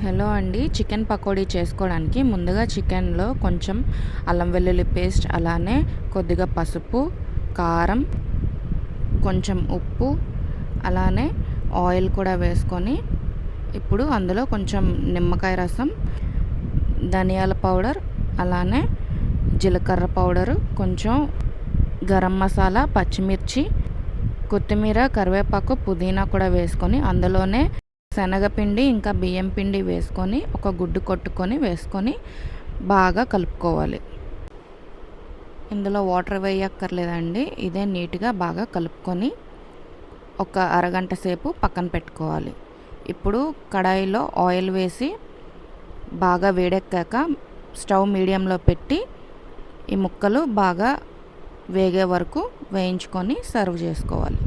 Hello అండి, chicken pakodi చేసుకోవడానికి ముందుగా చికెన్లో కొంచెం అల్లం వెల్లుల్లి పేస్ట్, అలానే కొద్దిగా పసుపు, కారం, కొంచెం ఉప్పు, అలానే ఆయిల్ కూడా వేసుకొని ఇప్పుడు అందులో కొంచెం నిమ్మకాయ రసం, ధనియాల పౌడర్, అలానే జీలకర్ర పౌడరు, కొంచెం గరం మసాలా, పచ్చిమిర్చి, కొత్తిమీర, కరివేపాకు, పుదీనా కూడా వేసుకొని అందులోనే శనగపిండి ఇంకా బియ్యం పిండి వేసుకొని ఒక గుడ్డు కొట్టుకొని వేసుకొని బాగా కలుపుకోవాలి. ఇందులో వాటర్ వేయక్కర్లేదండి. ఇదే నీట్గా బాగా కలుపుకొని ఒక అరగంట సేపు పక్కన పెట్టుకోవాలి. ఇప్పుడు కడాయిలో ఆయిల్ వేసి బాగా వేడెక్కాక స్టవ్ మీడియంలో పెట్టి ఈ ముక్కలు బాగా వేగే వరకు వేయించుకొని సర్వ్ చేసుకోవాలి.